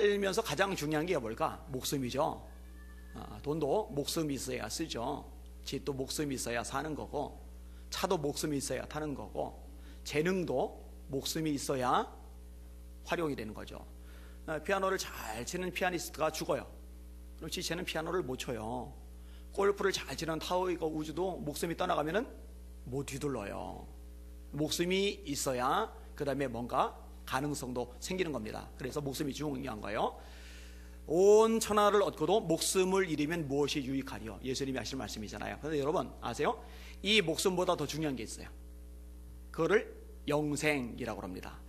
살면서 가장 중요한 게 뭘까? 목숨이죠. 돈도 목숨이 있어야 쓰죠. 집도 목숨이 있어야 사는 거고, 차도 목숨이 있어야 타는 거고, 재능도 목숨이 있어야 활용이 되는 거죠. 피아노를 잘 치는 피아니스트가 죽어요. 그럼 지체는 피아노를 못 쳐요. 골프를 잘 치는 타이거 우즈도 목숨이 떠나가면은 못 뒤둘러요. 목숨이 있어야 그 다음에 뭔가 가능성도 생기는 겁니다. 그래서 목숨이 중요한 거예요. 온 천하를 얻고도 목숨을 잃으면 무엇이 유익하리요? 예수님이 하시는 말씀이잖아요. 그런데 여러분 아세요? 이 목숨보다 더 중요한 게 있어요. 그거를 영생이라고 합니다.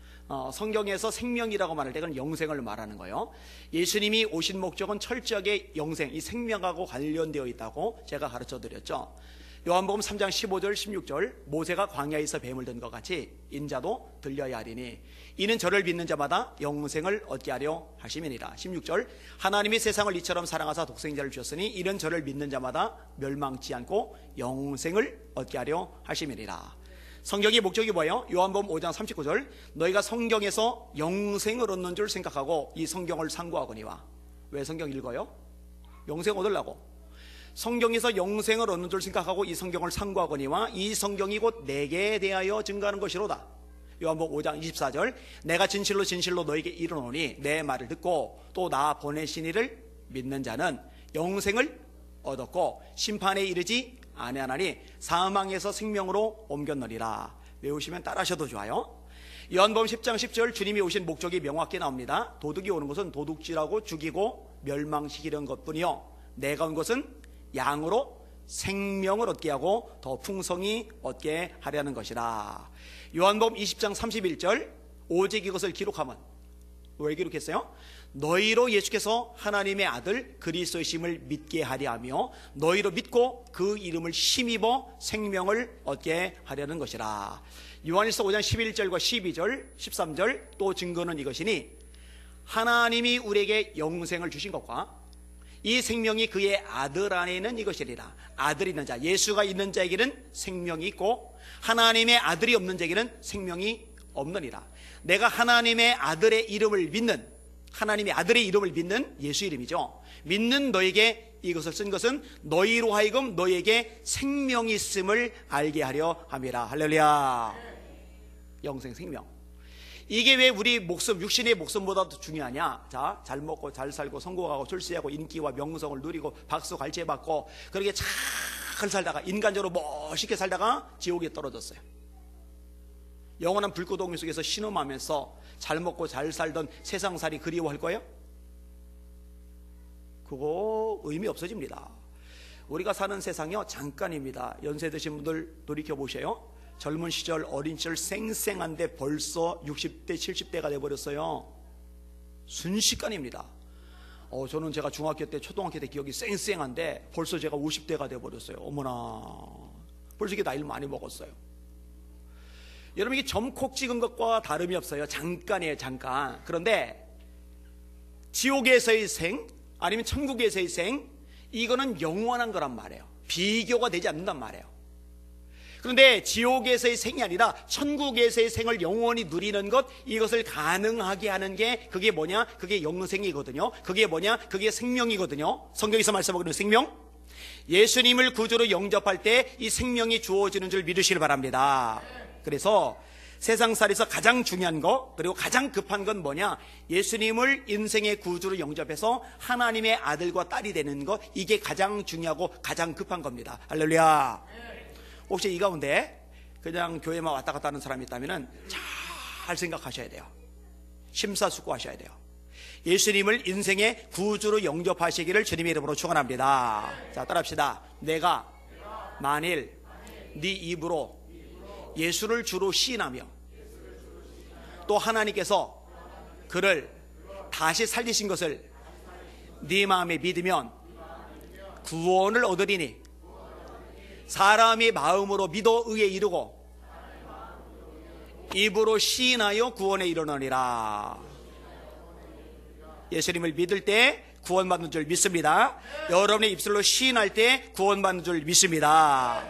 성경에서 생명이라고 말할 때 그건 영생을 말하는 거예요. 예수님이 오신 목적은 철저하게 영생, 이 생명하고 관련되어 있다고 제가 가르쳐 드렸죠. 요한복음 3장 15절 16절 모세가 광야에서 뱀을 든 것 같이 인자도 들려야 하리니 이는 저를 믿는 자마다 영생을 얻게 하려 하심이니라. 16절 하나님이 세상을 이처럼 사랑하사 독생자를 주셨으니 이는 저를 믿는 자마다 멸망치 않고 영생을 얻게 하려 하심이니라. 성경의 목적이 뭐예요? 요한복음 5장 39절 너희가 성경에서 영생을 얻는 줄 생각하고 이 성경을 상고하거니와. 왜 성경 읽어요? 영생 얻으려고. 성경에서 영생을 얻는 줄 생각하고 이 성경을 상고하거니와 이 성경이 곧 내게 대하여 증거하는 것이로다. 요한복음 5장 24절 내가 진실로 진실로 너에게 이르노니 내 말을 듣고 또 나 보내신 이를 믿는 자는 영생을 얻었고 심판에 이르지 아니하나니 사망에서 생명으로 옮겼느니라. 외우시면 따라하셔도 좋아요. 요한복음 10장 10절 주님이 오신 목적이 명확히 나옵니다. 도둑이 오는 것은 도둑질하고 죽이고 멸망시키려는 것뿐이요 내가 온 것은 양으로 생명을 얻게 하고 더 풍성히 얻게 하려는 것이라. 요한복음 20장 31절 오직 이것을 기록하면 왜 기록했어요? 너희로 예수께서 하나님의 아들 그리스도이심을 믿게 하려 하며 너희로 믿고 그 이름을 힘입어 생명을 얻게 하려는 것이라. 요한일서 5장 11절과 12절 13절 또 증거는 이것이니 하나님이 우리에게 영생을 주신 것과 이 생명이 그의 아들 안에 있는 이것이리라. 아들이 있는 자, 예수가 있는 자에게는 생명이 있고 하나님의 아들이 없는 자에게는 생명이 없느니라. 내가 하나님의 아들의 이름을 믿는, 하나님의 아들의 이름을 믿는 예수 이름이죠. 믿는 너에게 이것을 쓴 것은 너희로 하여금 너에게 생명이 있음을 알게 하려 함이라. 할렐루야. 영생 생명. 이게 왜 우리 목숨, 육신의 목숨보다도 중요하냐? 자, 잘 먹고 잘 살고 성공하고 출세하고 인기와 명성을 누리고 박수 갈채받고 그렇게 잘 살다가 인간적으로 멋있게 살다가 지옥에 떨어졌어요. 영원한 불구덩이 속에서 신음하면서 잘 먹고 잘 살던 세상살이 그리워할 거예요? 그거 의미 없어집니다. 우리가 사는 세상이요 잠깐입니다. 연세 드신 분들 돌이켜보세요. 젊은 시절 어린 시절 쌩쌩한데 벌써 60대 70대가 돼버렸어요. 순식간입니다. 저는 제가 중학교 때 초등학교 때 기억이 쌩쌩한데 벌써 제가 50대가 돼버렸어요. 어머나 벌써 이게 나이를 많이 먹었어요. 여러분 이게 점콕 찍은 것과 다름이 없어요. 잠깐이에요 잠깐. 그런데 지옥에서의 생 아니면 천국에서의 생 이거는 영원한 거란 말이에요. 비교가 되지 않는단 말이에요. 그런데 지옥에서의 생이 아니라 천국에서의 생을 영원히 누리는 것, 이것을 가능하게 하는 게 그게 뭐냐? 그게 영생이거든요. 그게 뭐냐? 그게 생명이거든요. 성경에서 말씀하고 생명, 예수님을 구주로 영접할 때 이 생명이 주어지는 줄 믿으시길 바랍니다. 그래서 세상살이에서 가장 중요한 거 그리고 가장 급한 건 뭐냐? 예수님을 인생의 구주로 영접해서 하나님의 아들과 딸이 되는 것, 이게 가장 중요하고 가장 급한 겁니다. 할렐루야. 혹시 이 가운데 그냥 교회만 왔다 갔다 하는 사람이 있다면 잘 생각하셔야 돼요. 심사숙고하셔야 돼요. 예수님을 인생의 구주로 영접하시기를 주님의 이름으로 축원합니다. 자, 따라합시다. 내가 만일 네 입으로 예수를 주로 시인하며 또 하나님께서 그를 다시 살리신 것을 네 마음에 믿으면 구원을 얻으리니 사람이 마음으로 믿어 의에 이르고 입으로 시인하여 구원에 이르느니라. 예수님을 믿을 때 구원받는 줄 믿습니다. 여러분의 입술로 시인할 때 구원받는 줄 믿습니다.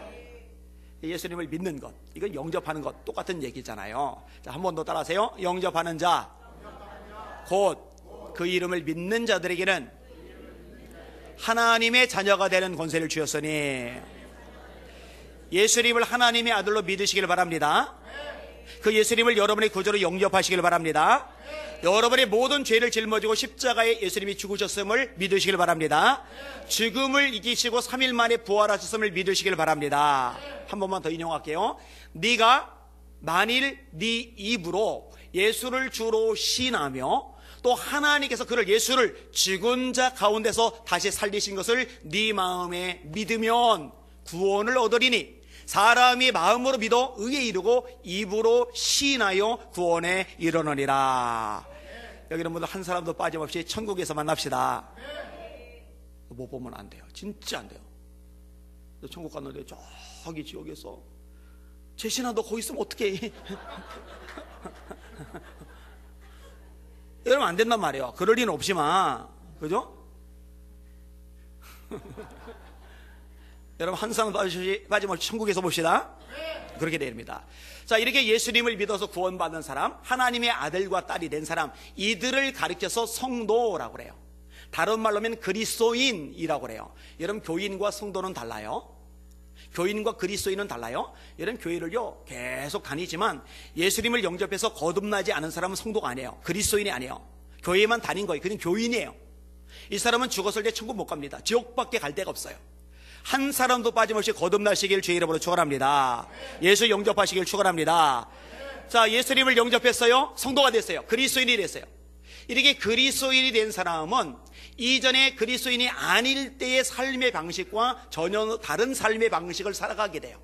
예수님을 믿는 것, 이건 영접하는 것 똑같은 얘기잖아요. 자, 한 번 더 따라하세요. 영접하는 자 곧 그 이름을 믿는 자들에게는 하나님의 자녀가 되는 권세를 주셨으니 예수님을 하나님의 아들로 믿으시길 바랍니다. 그 예수님을 여러분의 구주로 영접하시길 바랍니다. 여러분의 모든 죄를 짊어지고 십자가에 예수님이 죽으셨음을 믿으시길 바랍니다. 죽음을 이기시고 3일 만에 부활하셨음을 믿으시길 바랍니다. 한 번만 더 인용할게요. 네가 만일 네 입으로 예수를 주로 시인하며 또 하나님께서 그를 예수를 죽은 자 가운데서 다시 살리신 것을 네 마음에 믿으면 구원을 얻으리니 사람이 마음으로 믿어 의에 이르고 입으로 시인하여 구원에 이르느니라. 여기 있는 분들 한 사람도 빠짐없이 천국에서 만납시다. 못 보면 안 돼요. 진짜 안 돼요. 천국 갔는데 저기 지옥에서 제신아 너 거기 있으면 어떡해. 이러면 안 된단 말이에요. 그럴 리는 없지만, 그죠? 여러분 한 사람 빠짐없이 천국에서 봅시다. 그렇게 됩니다. 자, 이렇게 예수님을 믿어서 구원받는 사람, 하나님의 아들과 딸이 된 사람, 이들을 가리켜서 성도라고 그래요. 다른 말로 하면 그리스도인이라고 그래요. 여러분 교인과 성도는 달라요. 교인과 그리스도인은 달라요. 여러분 교회를요 계속 다니지만 예수님을 영접해서 거듭나지 않은 사람은 성도가 아니에요. 그리스도인이 아니에요. 교회만 다닌 거예요. 그냥 교인이에요. 이 사람은 죽었을 때 천국 못 갑니다. 지옥밖에 갈 데가 없어요. 한 사람도 빠짐없이 거듭나시길 주의 이름으로 축원합니다. 예수 영접하시길 축원합니다. 자, 예수님을 영접했어요. 성도가 됐어요. 그리스도인이 됐어요. 이렇게 그리스도인이 된 사람은 이전에 그리스도인이 아닐 때의 삶의 방식과 전혀 다른 삶의 방식을 살아가게 돼요.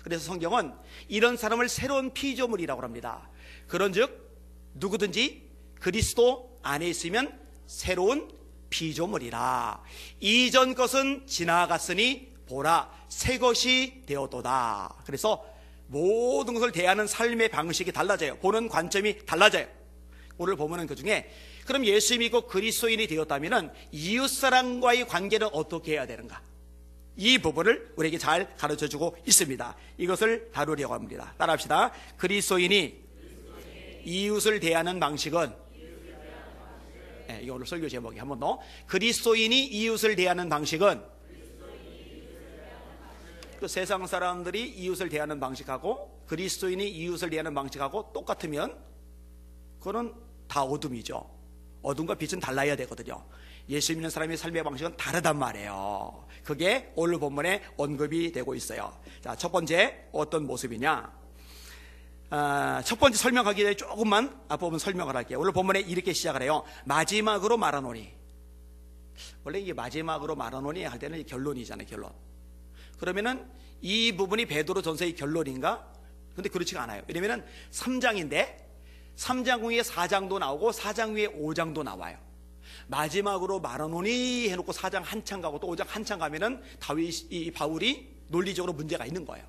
그래서 성경은 이런 사람을 새로운 피조물이라고 합니다. 그런즉 누구든지 그리스도 안에 있으면 새로운 피조물이라. 이전 것은 지나갔으니 보라 새 것이 되었도다. 그래서 모든 것을 대하는 삶의 방식이 달라져요. 보는 관점이 달라져요. 오늘 보면은 그 중에 그럼 예수 믿고 그리스도인이 되었다면 이웃사람과의 관계는 어떻게 해야 되는가? 이 부분을 우리에게 잘 가르쳐주고 있습니다. 이것을 다루려고 합니다. 따라합시다. 그리스도인이 이웃을 대하는 방식은, 네, 이거 오늘 설교 제목이 한 번 더. 그리스도인이 이웃을 대하는 방식은, 그 세상 사람들이 이웃을 대하는 방식하고 그리스도인이 이웃을 대하는 방식하고 똑같으면 그거는 다 어둠이죠. 어둠과 빛은 달라야 되거든요. 예수 믿는 사람의 삶의 방식은 다르단 말이에요. 그게 오늘 본문에 언급이 되고 있어요. 자, 첫 번째 어떤 모습이냐? 첫 번째 설명하기 전에 조금만 앞부분 설명을 할게요. 오늘 본문에 이렇게 시작을 해요. 마지막으로 말하노니. 원래 이게 마지막으로 말하노니 할 때는 결론이잖아요. 결론. 그러면은 이 부분이 베드로 전서의 결론인가? 근데 그렇지가 않아요. 왜냐면은 3장인데 3장 후에 4장도 나오고 4장 후에 5장도 나와요. 마지막으로 말하노니 해놓고 4장 한참 가고 또 5장 한참 가면은 이 바울이 논리적으로 문제가 있는 거예요.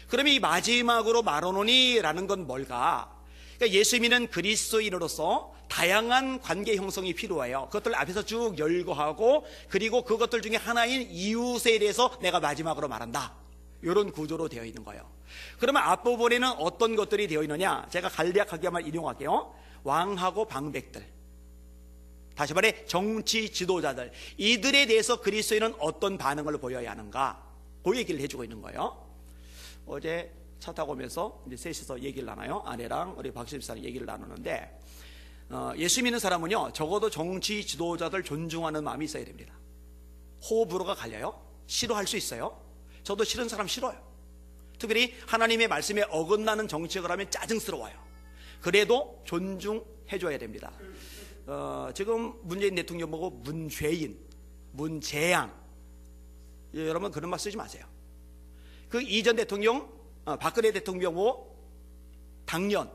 그러면 이 마지막으로 말하노니라는 건 뭘까? 그러니까 예수 믿는 그리스도인으로서 다양한 관계 형성이 필요해요. 그것들 앞에서 쭉 열거하고 그리고 그것들 중에 하나인 이웃에 대해서 내가 마지막으로 말한다. 이런 구조로 되어 있는 거예요. 그러면 앞부분에는 어떤 것들이 되어 있느냐? 제가 간략하게만 인용할게요. 왕하고 방백들, 다시 말해 정치 지도자들, 이들에 대해서 그리스도인은 어떤 반응을 보여야 하는가? 그 얘기를 해주고 있는 거예요. 어제 차 타고 오면서 이제 셋이서 얘기를 나눠요. 아내랑 우리 박 집사랑 얘기를 나누는데 예수 믿는 사람은요 적어도 정치 지도자들 존중하는 마음이 있어야 됩니다. 호불호가 갈려요. 싫어할 수 있어요. 저도 싫은 사람 싫어요. 특별히 하나님의 말씀에 어긋나는 정책을 하면 짜증스러워요. 그래도 존중해줘야 됩니다. 지금 문재인 대통령 보고 문죄인, 문재양, 여러분 그런 말 쓰지 마세요. 그 이전 대통령 박근혜 대통령 보고 당년,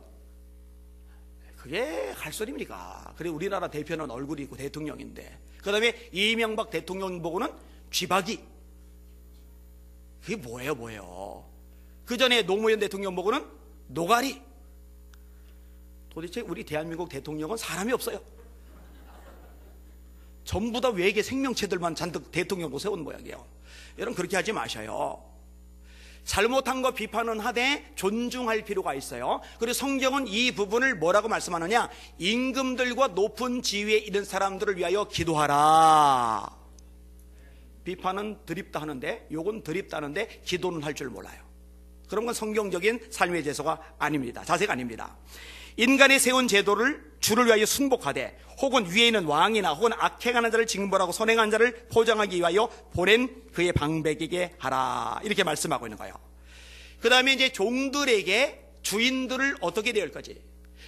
그게 할 소리입니까? 그리고 우리나라 대표는 얼굴이 있고 대통령인데, 그 다음에 이명박 대통령 보고는 쥐박이, 그게 뭐예요? 그 전에 노무현 대통령 보고는 노가리. 도대체 우리 대한민국 대통령은 사람이 없어요. 전부 다 외계 생명체들만 잔뜩 대통령으로 세운 모양이에요. 여러분 그렇게 하지 마셔요. 잘못한 거 비판은 하되 존중할 필요가 있어요. 그리고 성경은 이 부분을 뭐라고 말씀하느냐, 임금들과 높은 지위에 있는 사람들을 위하여 기도하라. 비판은 드립다 하는데, 욕은 드립다 하는데 기도는 할 줄 몰라요. 그런 건 성경적인 삶의 제도가 아닙니다. 자세가 아닙니다. 인간이 세운 제도를 주를 위하여 순복하되, 혹은 위에 있는 왕이나 혹은 악행하는 자를 징벌하고 선행한 자를 포장하기 위하여 보낸 그의 방백에게 하라. 이렇게 말씀하고 있는 거예요. 그 다음에 이제 종들에게 주인들을 어떻게 대할 거지,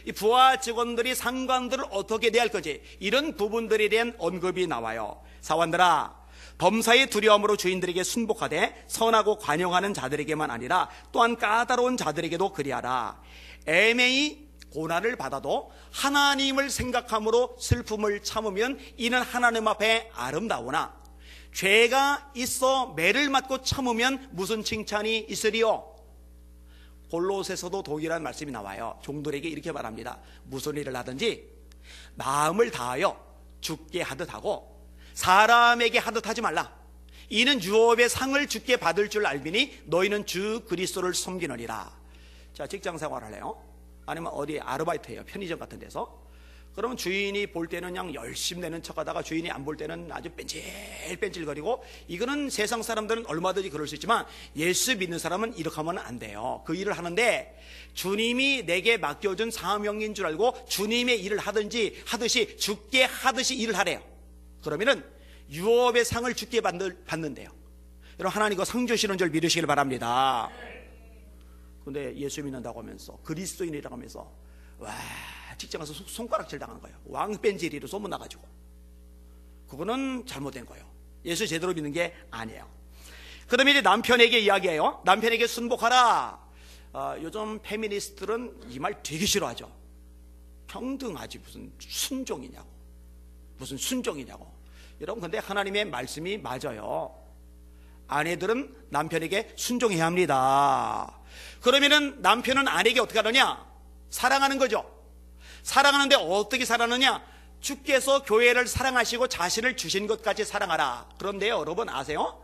이 부하 직원들이 상관들을 어떻게 대할 거지, 이런 부분들에 대한 언급이 나와요. 사원들아, 범사의 두려움으로 주인들에게 순복하되 선하고 관용하는 자들에게만 아니라 또한 까다로운 자들에게도 그리하라. 애매히 고난을 받아도 하나님을 생각함으로 슬픔을 참으면 이는 하나님 앞에 아름다우나, 죄가 있어 매를 맞고 참으면 무슨 칭찬이 있으리요. 골로새서도 동일한 말씀이 나와요. 종들에게 이렇게 말합니다. 무슨 일을 하든지 마음을 다하여 주께 하듯 하고 사람에게 하듯 하지 말라. 이는 유업의 상을 주께 받을 줄 알미니 너희는 주 그리스도를 섬기느니라. 자, 직장생활을 해요. 아니면 어디 아르바이트해요. 편의점 같은 데서. 그러면 주인이 볼 때는 그냥 열심히 내는 척하다가 주인이 안 볼 때는 아주 뺀질뺀질거리고, 이거는 세상 사람들은 얼마든지 그럴 수 있지만 예수 믿는 사람은 이렇게 하면 안 돼요. 그 일을 하는데 주님이 내게 맡겨준 사명인 줄 알고 주님의 일을 하듯이 주께 하듯이 일을 하래요. 그러면은 유업의 상을 주께 받는데요. 여러분, 하나님 그 상 주시는 줄 믿으시길 바랍니다. 근데 예수 믿는다고 하면서, 그리스도인이라고 하면서, 와, 직장 가서 손가락질 당하는 거예요. 왕뺀질이로 소문나가지고. 그거는 잘못된 거예요. 예수 제대로 믿는 게 아니에요. 그 다음에 이제 남편에게 이야기해요. 남편에게 순복하라. 요즘 페미니스트들은 이 말 되게 싫어하죠. 평등하지 무슨 순종이냐고. 무슨 순종이냐고. 여러분, 근데 하나님의 말씀이 맞아요. 아내들은 남편에게 순종해야 합니다. 그러면은 남편은 아내에게 어떻게 하느냐? 사랑하는 거죠. 사랑하는데 어떻게 사랑하느냐? 주께서 교회를 사랑하시고 자신을 주신 것 같이 사랑하라. 그런데 여러분 아세요?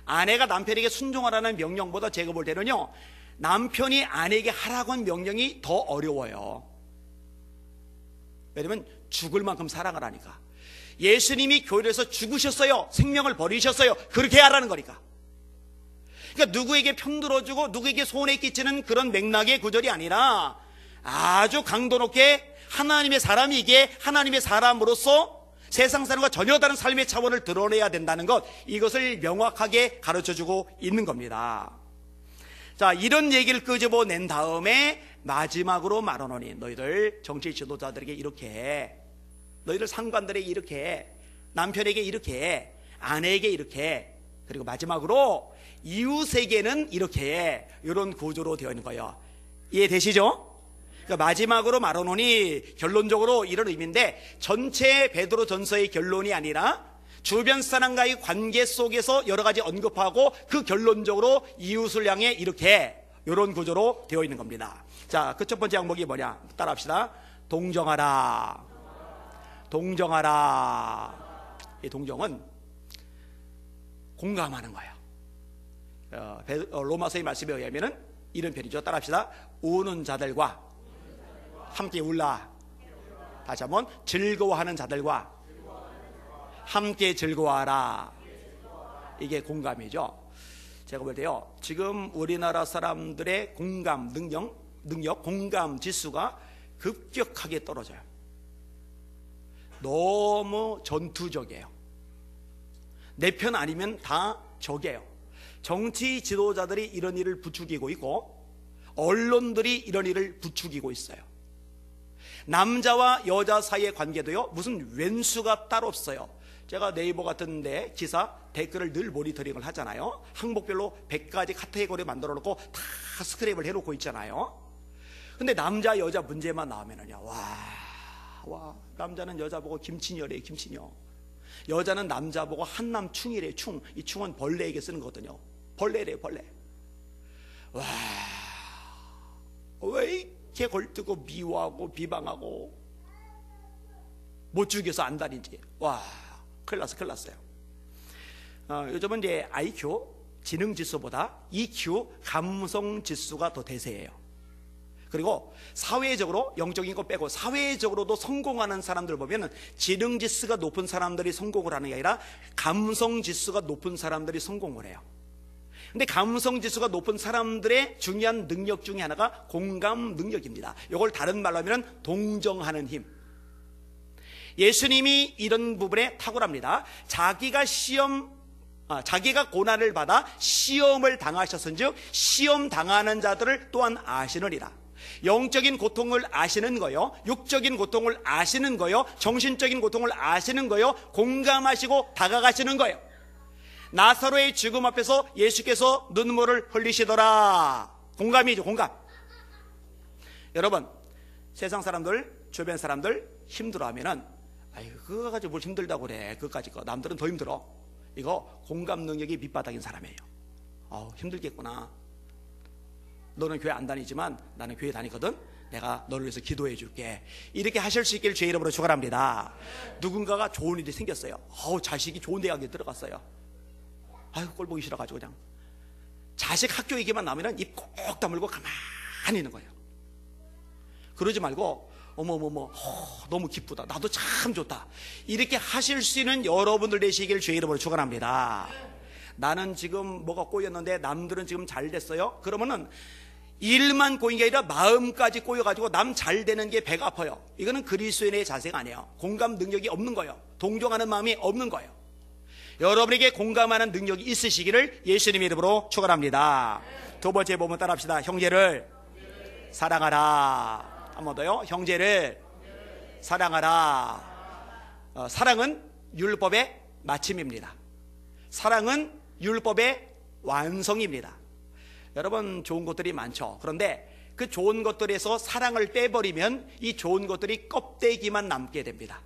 아내가 남편에게 순종하라는 명령보다 제가 볼 때는요, 남편이 아내에게 하라고 한 명령이 더 어려워요. 왜냐면 죽을 만큼 사랑을 하니까. 예수님이 교회에서 죽으셨어요. 생명을 버리셨어요. 그렇게 하라는 거니까. 그러니까 누구에게 편들어주고 누구에게 손해 끼치는 그런 맥락의 구절이 아니라 아주 강도 높게 하나님의 사람이기에 하나님의 사람으로서 세상 사람과 전혀 다른 삶의 차원을 드러내야 된다는 것, 이것을 명확하게 가르쳐주고 있는 겁니다. 자, 이런 얘기를 끄집어낸 다음에 마지막으로 말하노니, 너희들 정치 지도자들에게 이렇게, 너희들 상관들에게 이렇게, 남편에게 이렇게, 아내에게 이렇게, 그리고 마지막으로 이웃에게는 이렇게, 이런 구조로 되어 있는 거예요. 이해되시죠? 그러니까 마지막으로 말하노니 결론적으로 이런 의미인데, 전체 베드로 전서의 결론이 아니라 주변 사람과의 관계 속에서 여러 가지 언급하고 그 결론적으로 이웃을 향해 이렇게, 이런 구조로 되어 있는 겁니다. 자, 그 첫 번째 항목이 뭐냐? 따라합시다. 동정하라. 동정하라. 이 동정은 공감하는 거예요. 로마서의 말씀에 의하면 이런 편이죠. 따라합시다. 우는 자들과 함께 울라. 다시 한번, 즐거워하는 자들과 함께 즐거워하라. 이게 공감이죠. 제가 볼 때요, 지금 우리나라 사람들의 공감 능력, 공감 지수가 급격하게 떨어져요. 너무 전투적이에요. 내 편 아니면 다 적이에요. 정치 지도자들이 이런 일을 부추기고 있고, 언론들이 이런 일을 부추기고 있어요. 남자와 여자 사이의 관계도요, 무슨 왼수가 따로 없어요. 제가 네이버 같은 데 기사 댓글을 늘 모니터링을 하잖아요. 항목별로 100가지 카테고리 만들어 놓고 다 스크랩을 해놓고 있잖아요. 근데 남자 여자 문제만 나오면은요, 와, 남자는 여자 보고 김치녀래요. 김치녀. 여자는 남자 보고 한남충이래요. 충. 이 충은 벌레에게 쓰는 거거든요. 벌레래요. 벌레. 와, 왜 이렇게 걸뜨고 미워하고 비방하고 못 죽여서 안달인지. 와, 큰일 났어요. 요즘은 이제 IQ, 지능지수보다 EQ, 감성지수가 더 대세예요. 그리고 사회적으로, 영적인 거 빼고 사회적으로도 성공하는 사람들 보면 지능지수가 높은 사람들이 성공을 하는 게 아니라 감성지수가 높은 사람들이 성공을 해요. 근데 감성지수가 높은 사람들의 중요한 능력 중에 하나가 공감 능력입니다. 이걸 다른 말로 하면 동정하는 힘. 예수님이 이런 부분에 탁월합니다. 자기가 고난을 받아 시험을 당하셨은즉 시험 당하는 자들을 또한 아시느니라. 영적인 고통을 아시는 거요, 육적인 고통을 아시는 거요, 정신적인 고통을 아시는 거요, 공감하시고 다가가시는 거예요. 나사로의 죽음 앞에서 예수께서 눈물을 흘리시더라. 공감이죠, 공감. 여러분, 세상 사람들, 주변 사람들 힘들어하면은 아유, 그거 가지고 뭘 힘들다고 그래. 그거까지 거. 남들은 더 힘들어. 이거 공감 능력이 밑바닥인 사람이에요. 힘들겠구나. 너는 교회 안 다니지만 나는 교회 다니거든. 내가 너를 위해서 기도해 줄게. 이렇게 하실 수 있기를 주의 이름으로 축원합니다. 누군가가 좋은 일이 생겼어요. 자식이 좋은 대학에 들어갔어요. 아유, 꼴 보기 싫어가지고 그냥 자식 학교 얘기만 나오면 입 꼭 다물고 가만히 있는 거예요. 그러지 말고 어머머머, 너무 기쁘다, 나도 참 좋다, 이렇게 하실 수 있는 여러분들 되시길 주의 이름으로 축원합니다. 나는 지금 뭐가 꼬였는데 남들은 지금 잘 됐어요. 그러면은 일만 꼬인 게 아니라 마음까지 꼬여가지고 남 잘 되는 게 배가 아파요. 이거는 그리스도인의 자세가 아니에요. 공감 능력이 없는 거예요. 동정하는 마음이 없는 거예요. 여러분에게 공감하는 능력이 있으시기를 예수님의 이름으로 축원합니다. 두 번째 보면 따라합시다. 형제를 사랑하라. 한 번 더요. 형제를 사랑하라. 사랑은 율법의 마침입니다. 사랑은 율법의 완성입니다. 여러분, 좋은 것들이 많죠. 그런데 그 좋은 것들에서 사랑을 빼버리면 이 좋은 것들이 껍데기만 남게 됩니다.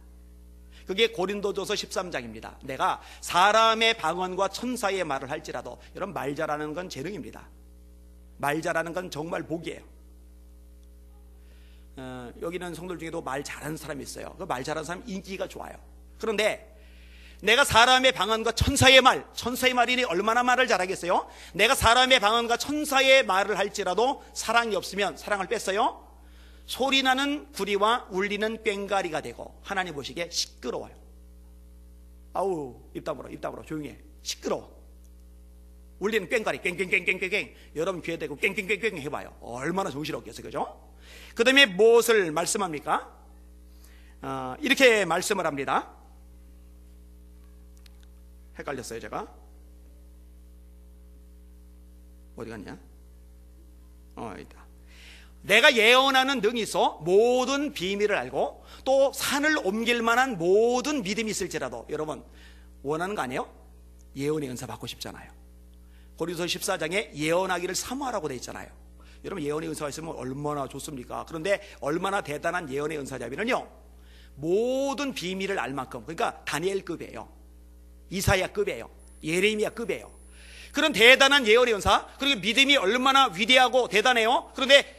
그게 고린도전서 13장입니다. 내가 사람의 방언과 천사의 말을 할지라도, 여러분, 말 잘하는 건 재능입니다. 말 잘하는 건 정말 복이에요. 여기는 성도들 중에도 말 잘하는 사람이 있어요. 그 말 잘하는 사람 인기가 좋아요. 그런데 내가 사람의 방언과 천사의 말이니 얼마나 말을 잘하겠어요? 내가 사람의 방언과 천사의 말을 할지라도 사랑이 없으면, 사랑을 뺐어요, 소리나는 구리와 울리는 꽹과리가 되고 하나님 보시기에 시끄러워요. 아우, 입 다물어 조용히 해. 시끄러워. 울리는 꽹과리, 꽹꽹꽹꽹꽹. 여러분 귀에 대고 꽹꽹꽹꽹 해봐요. 얼마나 정신없겠어요, 그죠? 그 다음에 무엇을 말씀합니까? 이렇게 말씀을 합니다. 헷갈렸어요, 제가. 어디 갔냐? 있다. 내가 예언하는 능이 있어 모든 비밀을 알고 또 산을 옮길 만한 모든 믿음이 있을지라도. 여러분, 원하는 거 아니에요? 예언의 은사 받고 싶잖아요. 고린도서 14장에 예언하기를 사모하라고 돼 있잖아요. 여러분, 예언의 은사가 있으면 얼마나 좋습니까? 그런데 얼마나 대단한 예언의 은사냐면요, 모든 비밀을 알 만큼, 그러니까 다니엘급이에요, 이사야급이에요, 예레미야급이에요. 그런 대단한 예언의 은사, 그리고 믿음이 얼마나 위대하고 대단해요. 그런데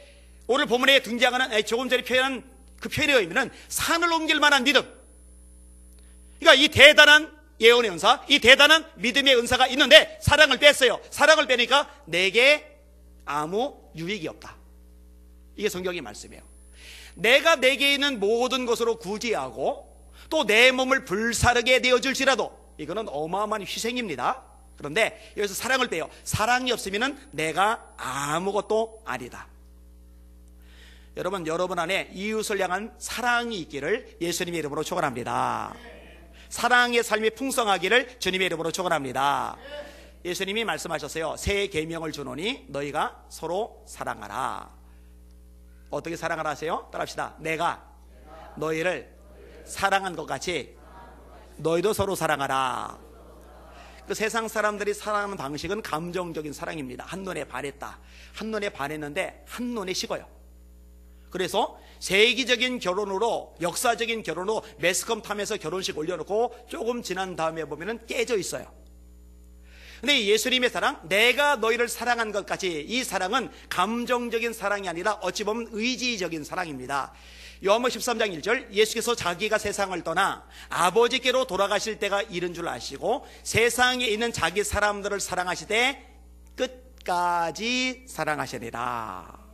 오늘 본문에 등장하는, 조금 전에 표현한 그 표현에 의하면 산을 옮길 만한 믿음. 그러니까 이 대단한 예언의 은사, 이 대단한 믿음의 은사가 있는데 사랑을 뺐어요. 사랑을 빼니까 내게 아무 유익이 없다. 이게 성경의 말씀이에요. 내가 내게 있는 모든 것으로 구제하고 또 내 몸을 불사르게 되어줄지라도, 이거는 어마어마한 희생입니다. 그런데 여기서 사랑을 빼요. 사랑이 없으면 내가 아무것도 아니다. 여러분, 여러분 안에 이웃을 향한 사랑이 있기를 예수님의 이름으로 축원합니다. 사랑의 삶이 풍성하기를 주님의 이름으로 축원합니다. 예수님이 말씀하셨어요. 새 계명을 주노니 너희가 서로 사랑하라. 어떻게 사랑하라 하세요? 따라합시다. 내가 너희를 사랑한 것 같이 너희도 서로 사랑하라. 그 세상 사람들이 사랑하는 방식은 감정적인 사랑입니다. 한눈에 반했다. 한눈에 반했는데 한눈에 식어요. 그래서 세기적인 결혼으로, 역사적인 결혼으로 매스컴 타면서 결혼식 올려놓고 조금 지난 다음에 보면은 깨져 있어요. 근데 예수님의 사랑, 내가 너희를 사랑한 것 같이, 이 사랑은 감정적인 사랑이 아니라 어찌 보면 의지적인 사랑입니다. 요한복음 13장 1절, 예수께서 자기가 세상을 떠나 아버지께로 돌아가실 때가 이른 줄 아시고 세상에 있는 자기 사람들을 사랑하시되 끝까지 사랑하시리라.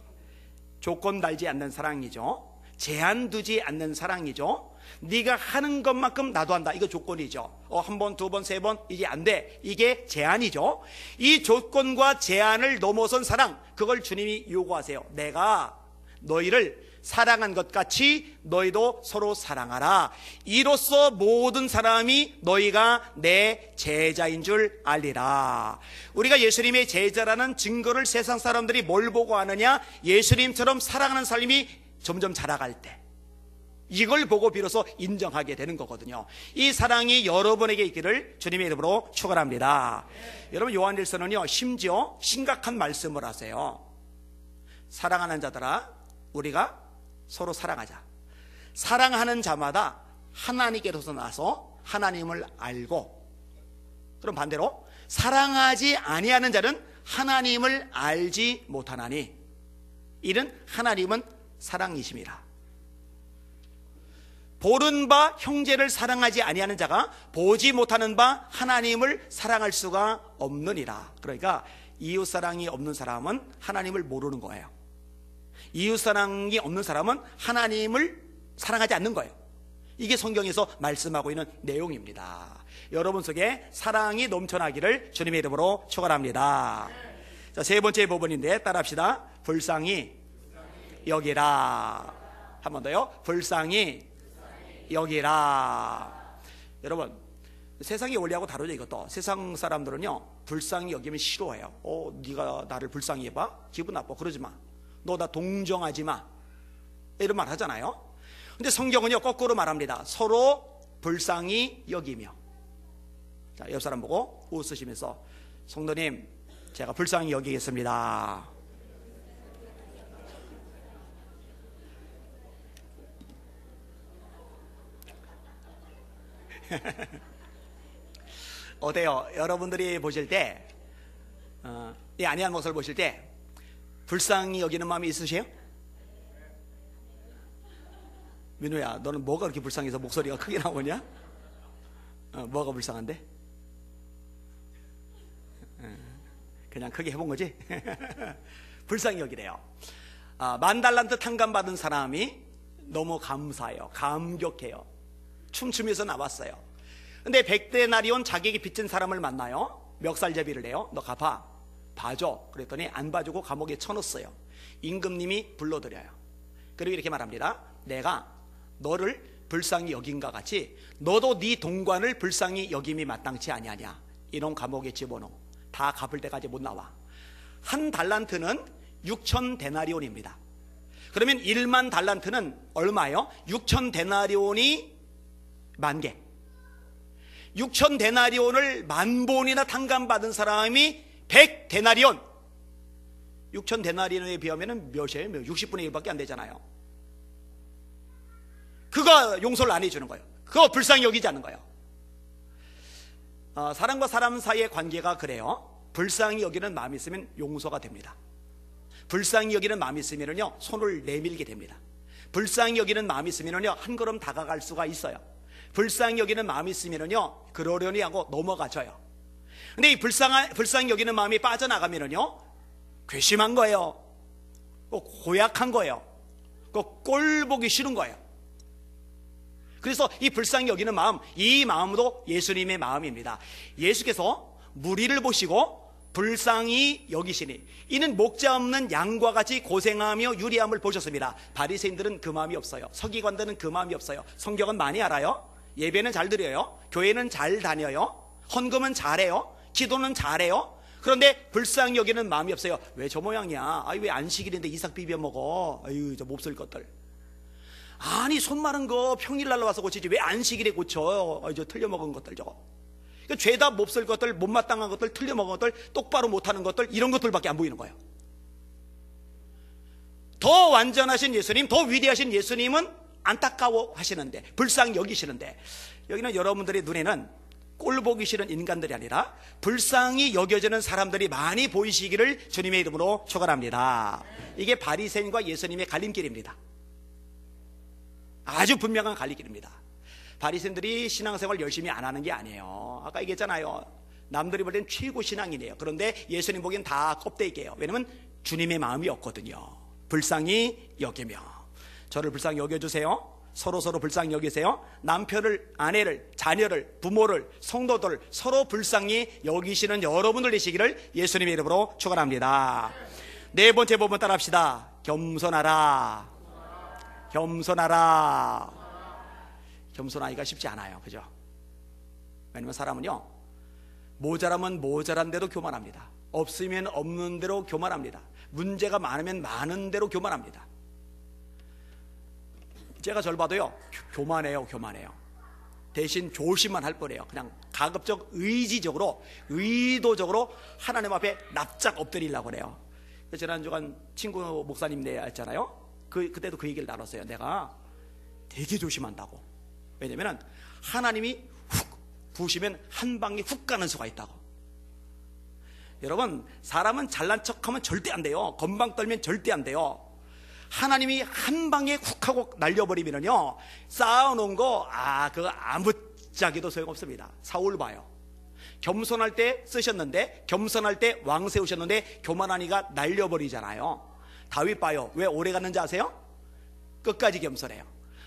조건 달지 않는 사랑이죠. 제한 두지 않는 사랑이죠. 네가 하는 것만큼 나도 한다, 이거 조건이죠. 한 번, 두 번, 세 번 이게 안 돼, 이게 제한이죠. 이 조건과 제한을 넘어선 사랑, 그걸 주님이 요구하세요. 내가 너희를 사랑한 것 같이 너희도 서로 사랑하라. 이로써 모든 사람이 너희가 내 제자인 줄 알리라. 우리가 예수님의 제자라는 증거를 세상 사람들이 뭘 보고 아느냐? 예수님처럼 사랑하는 삶이 점점 자라갈 때, 이걸 보고 비로소 인정하게 되는 거거든요. 이 사랑이 여러분에게 있기를 주님의 이름으로 축원합니다. 여러분, 요한일서는요 심지어 심각한 말씀을 하세요. 사랑하는 자들아, 우리가 서로 사랑하자. 사랑하는 자마다 하나님께로서 나서 하나님을 알고, 그럼 반대로 사랑하지 아니하는 자는 하나님을 알지 못하나니 이는 하나님은 사랑이심이라. 보는 바 형제를 사랑하지 아니하는 자가 보지 못하는 바 하나님을 사랑할 수가 없느니라. 그러니까 이웃사랑이 없는 사람은 하나님을 모르는 거예요. 이웃사랑이 없는 사람은 하나님을 사랑하지 않는 거예요. 이게 성경에서 말씀하고 있는 내용입니다. 여러분 속에 사랑이 넘쳐나기를 주님의 이름으로 축원합니다. 자, 세 번째 부분인데 따라합시다. 불쌍히 여기라. 한 번 더요. 불쌍히 여기라. 여러분, 세상의 원리하고 다르죠. 이것도 세상 사람들은요 불쌍히 여기면 싫어해요. 네가 나를 불쌍히 해봐, 기분 나빠, 그러지 마, 너 나 동정하지 마, 이런 말 하잖아요. 근데 성경은요 거꾸로 말합니다. 서로 불쌍히 여기며. 자, 옆 사람 보고 웃으시면서, 성도님 제가 불쌍히 여기겠습니다. 어때요? 여러분들이 보실 때, 이 안희한 목사를 보실 때 불쌍히 여기는 마음이 있으세요? 민우야, 너는 뭐가 그렇게 불쌍해서 목소리가 크게 나오냐? 뭐가 불쌍한데? 그냥 크게 해본 거지? 불쌍히 여기래요. 10,000달란트 탕감 받은 사람이 너무 감사해요. 감격해요. 춤추면서 나왔어요. 근데 100데나리온 자기에게 빚진 사람을 만나요. 멱살잡이를 해요. 너 갚아, 봐줘. 그랬더니 안 봐주고 감옥에 쳐넣었어요. 임금님이 불러들여요. 그리고 이렇게 말합니다. 내가 너를 불쌍히 여긴과 같이 너도 네 동관을 불쌍히 여김이 마땅치 아니하냐. 이놈 감옥에 집어넣어. 다 갚을 때까지 못 나와. 1달란트는 6,000데나리온입니다. 그러면 10,000달란트는 얼마예요? 6,000데나리온이 10,000개. 6,000데나리온을 10,000번이나 탕감받은 사람이 100데나리온. 6,000데나리온에 비하면 몇이에요? 60분의 1밖에 안 되잖아요. 그거 용서를 안 해주는 거예요. 그거 불쌍히 여기지 않는 거예요. 사람과 사람 사이의 관계가 그래요. 불쌍히 여기는 마음이 있으면 용서가 됩니다. 불쌍히 여기는 마음이 있으면요 손을 내밀게 됩니다. 불쌍히 여기는 마음이 있으면요 한 걸음 다가갈 수가 있어요. 불쌍히 여기는 마음이 있으면요 그러려니 하고 넘어가져요. 근데 이 불쌍히 여기는 마음이 빠져나가면요 괘씸한 거예요. 고약한 거예요. 꼴 보기 싫은 거예요. 그래서 이 불쌍히 여기는 마음, 이 마음도 예수님의 마음입니다. 예수께서 무리를 보시고 불쌍히 여기시니 이는 목자 없는 양과 같이 고생하며 유리함을 보셨습니다. 바리새인들은 그 마음이 없어요. 서기관들은 그 마음이 없어요. 성경은 많이 알아요. 예배는 잘 드려요. 교회는 잘 다녀요. 헌금은 잘해요. 기도는 잘해요. 그런데 불쌍히 여기는 마음이 없어요. 왜 저 모양이야? 아이, 왜 안식일인데 이삭 비벼 먹어? 아유, 저 몹쓸 것들. 아니, 손 마른 거 평일날 와서 고치지 왜 안식일에 고쳐? 저 틀려 먹은 것들 저거. 그러니까 죄다 몹쓸 것들, 못마땅한 것들, 틀려 먹은 것들, 똑바로 못하는 것들, 이런 것들밖에 안 보이는 거예요. 더 완전하신 예수님, 더 위대하신 예수님은 안타까워 하시는데, 불쌍히 여기시는데, 여기는 여러분들의 눈에는 꼴 보기 싫은 인간들이 아니라 불쌍히 여겨지는 사람들이 많이 보이시기를 주님의 이름으로 축원합니다. 이게 바리새인과 예수님의 갈림길입니다. 아주 분명한 갈림길입니다. 바리새인들이 신앙생활 열심히 안 하는 게 아니에요. 아까 얘기했잖아요. 남들이 볼 땐 최고 신앙이네요. 그런데 예수님 보기엔 다 껍데기예요. 왜냐면 주님의 마음이 없거든요. 불쌍히 여기며. 저를 불쌍히 여겨주세요. 서로 불쌍히 여기세요. 남편을, 아내를, 자녀를, 부모를, 성도들을 서로 불쌍히 여기시는 여러분들 되시기를 예수님의 이름으로 축원합니다. 네 번째 부분 따라합시다. 겸손하라. 겸손하라. 겸손하기가 쉽지 않아요. 그죠? 왜냐면 사람은요, 모자라면 모자란 대로 교만합니다. 없으면 없는 대로 교만합니다. 문제가 많으면 많은 대로 교만합니다. 제가 절 봐도요, 교만해요. 대신 조심만 할 뻔해요. 그냥 가급적 의지적으로, 의도적으로 하나님 앞에 납작 엎드리려고 그래요. 지난주간 친구 목사님 했잖아요. 그때도 그 얘기를 나눴어요. 내가 되게 조심한다고. 왜냐면 하나님이 훅 부으시면 한 방에 훅 가는 수가 있다고. 여러분, 사람은 잘난 척하면 절대 안 돼요. 건방 떨면 절대 안 돼요. 하나님이 한 방에 훅 하고 날려버리면요, 쌓아놓은 거 그거 아무짝에도 소용없습니다. 사울 봐요. 겸손할 때 쓰셨는데, 겸손할 때 왕 세우셨는데 교만하니까 날려버리잖아요. 다윗 봐요. 왜 오래 갔는지 아세요? 끝까지 겸손해요.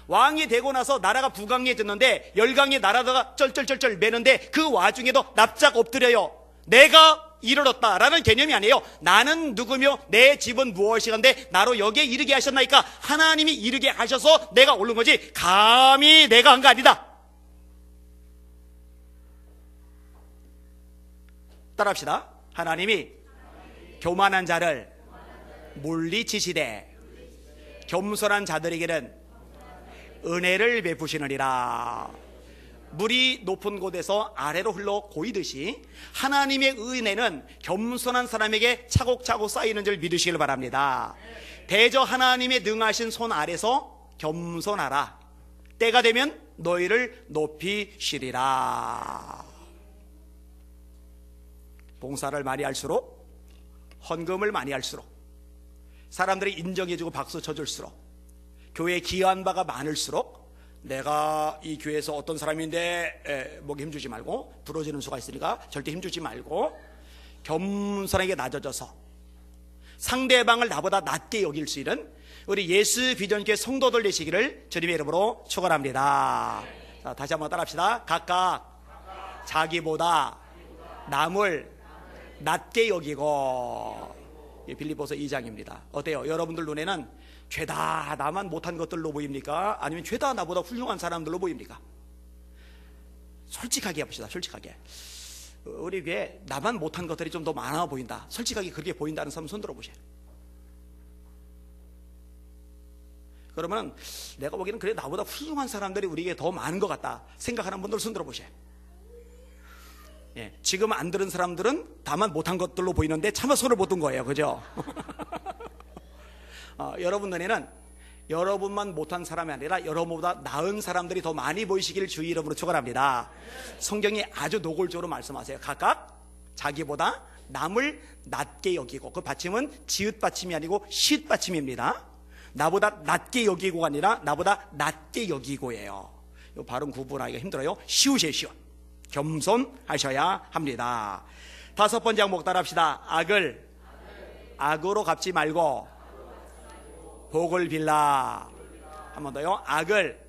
왕이 되고 나서 나라가 부강해졌는데 열강에 나라다가 쩔쩔쩔쩔 매는데 그 와중에도 납작 엎드려요. 내가 이르렀다라는 개념이 아니에요. 나는 누구며 내 집은 무엇이간데 나로 여기에 이르게 하셨나이까. 하나님이 이르게 하셔서 내가 오른 거지 감히 내가 한 거 아니다. 따라합시다. 하나님이 교만한 자를 물리치시되 겸손한 자들에게는 은혜를 베푸시느니라. 물이 높은 곳에서 아래로 흘러 고이듯이 하나님의 은혜는 겸손한 사람에게 차곡차곡 쌓이는 줄 믿으시길 바랍니다. 대저 하나님의 능하신 손 아래서 겸손하라. 때가 되면 너희를 높이시리라. 봉사를 많이 할수록, 헌금을 많이 할수록, 사람들이 인정해주고 박수 쳐줄수록, 교회에 기여한 바가 많을수록 내가 이 교회에서 어떤 사람인데 목에 힘주지 말고, 부러지는 수가 있으니까 절대 힘주지 말고 겸손하게 낮아져서 상대방을 나보다 낮게 여길 수 있는 우리 예수 비전교회 성도들 되시기를 주님의 이름으로 축원합니다. 자, 다시 한번 따라합시다. 각각 자기보다 남을 낮게 여기고. 빌립보서 2장입니다. 어때요? 여러분들 눈에는 죄다 나만 못한 것들로 보입니까? 아니면 죄다 나보다 훌륭한 사람들로 보입니까? 솔직하게 해봅시다. 솔직하게. 우리 교회에 나만 못한 것들이 좀 더 많아 보인다. 솔직하게 그렇게 보인다는 사람 손 들어보세요. 그러면 내가 보기에는 그래 나보다 훌륭한 사람들이 우리에게 더 많은 것 같다 생각하는 분들 손 들어보세요. 예, 지금 안 들은 사람들은 다만 못한 것들로 보이는데 차마 손을 못 든 거예요. 그죠? 여러분 눈에는 여러분만 못한 사람이 아니라 여러분보다 나은 사람들이 더 많이 보이시기를 주의 이름으로 축원합니다. 성경이 아주 노골적으로 말씀하세요. 각각 자기보다 남을 낮게 여기고, 그 받침은 지읒 받침이 아니고 시읒 받침입니다. 나보다 낮게 여기고가 아니라 나보다 낮게 여기고예요. 이 발음 구분하기가 힘들어요. 쉬우세요. 쉬워. 겸손하셔야 합니다. 다섯 번째 항목 따라합시다. 악을 악으로 갚지 말고 복을 빌라. 한 번 더요. 악을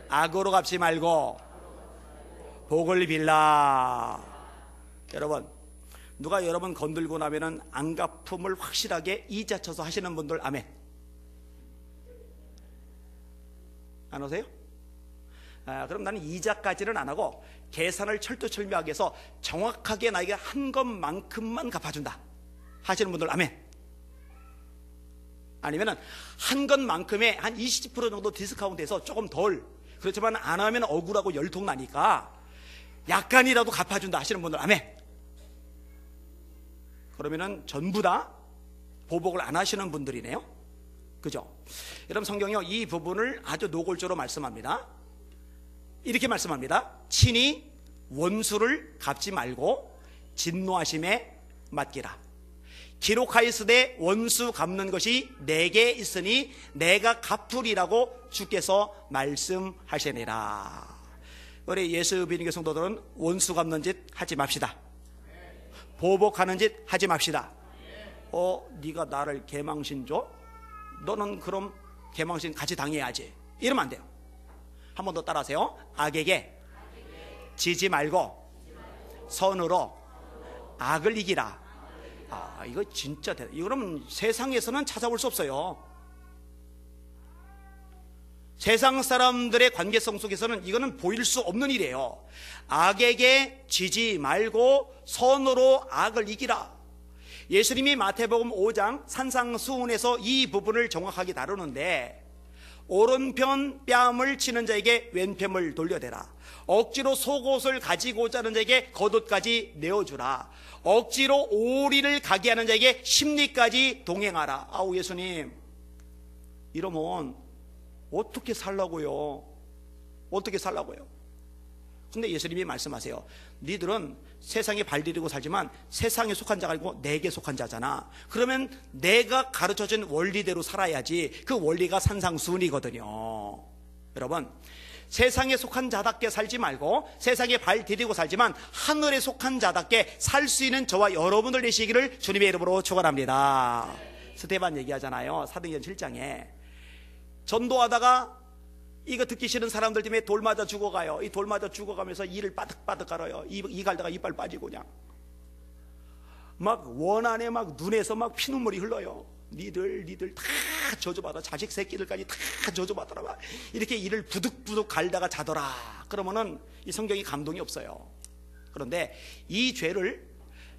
악으로 갚지 말고 복을 빌라. 여러분, 누가 여러분 건들고 나면은 안 갚음을 확실하게 이자 쳐서 하시는 분들 아멘. 안 오세요? 그럼 나는 이자까지는 안 하고 계산을 철두철미하게 해서 정확하게 나에게 한 것만큼만 갚아준다 하시는 분들 아멘. 아니면은 한 것만큼의 한 20% 정도 디스카운트해서 조금 덜, 그렇지만 안 하면 억울하고 열통 나니까 약간이라도 갚아준다 하시는 분들 아멘. 그러면은 전부 다 보복을 안 하시는 분들이네요. 그죠? 여러분, 성경이요 이 부분을 아주 노골적으로 말씀합니다. 이렇게 말씀합니다. 친히 원수를 갚지 말고 진노하심에 맡기라. 기록하였으되 원수 갚는 것이 내게 있으니 내가 갚으리라고 주께서 말씀하시니라. 우리 예수 믿는 성도들은 원수 갚는 짓 하지 맙시다. 보복하는 짓 하지 맙시다. 네가 나를 개망신 줘? 너는 그럼 개망신 같이 당해야지. 이러면 안 돼요. 한 번 더 따라하세요. 악에게 지지 말고 선으로 악을 이기라. 이거 진짜 대단. 이거는 세상에서는 찾아볼 수 없어요. 세상 사람들의 관계성 속에서는 이거는 보일 수 없는 일이에요. 악에게 지지 말고 선으로 악을 이기라. 예수님이 마태복음 5장 산상수훈에서 이 부분을 정확하게 다루는데, 오른편 뺨을 치는 자에게 왼편을 돌려대라. 억지로 속옷을 가지고자 하는 자에게 겉옷까지 내어주라. 억지로 오리를 가게 하는 자에게 심리까지 동행하라. 아우, 예수님, 이러면 어떻게 살라고요? 어떻게 살라고요? 근데 예수님이 말씀하세요. 니들은 세상에 발디디고 살지만 세상에 속한 자가 아니고 내게 속한 자잖아. 그러면 내가 가르쳐준 원리대로 살아야지. 그 원리가 산상수훈이거든요. 여러분, 세상에 속한 자답게 살지 말고 세상에 발디디고 살지만 하늘에 속한 자답게 살 수 있는 저와 여러분들 되시기를 주님의 이름으로 축원합니다. 스데반 얘기하잖아요. 사도행전 7장에 전도하다가 이거 듣기 싫은 사람들 때문에 돌 맞아 죽어가요. 이 돌 맞아 죽어가면서 이를 빠득빠득 갈아요. 이 갈다가 이빨 빠지고 그냥 막 원안에 막 눈에서 막 피눈물이 흘러요. 니들 다 저주받아. 자식 새끼들까지 다 저주받더라. 이렇게 이를 부득부득 갈다가 자더라. 그러면은 이 성경이 감동이 없어요. 그런데 이 죄를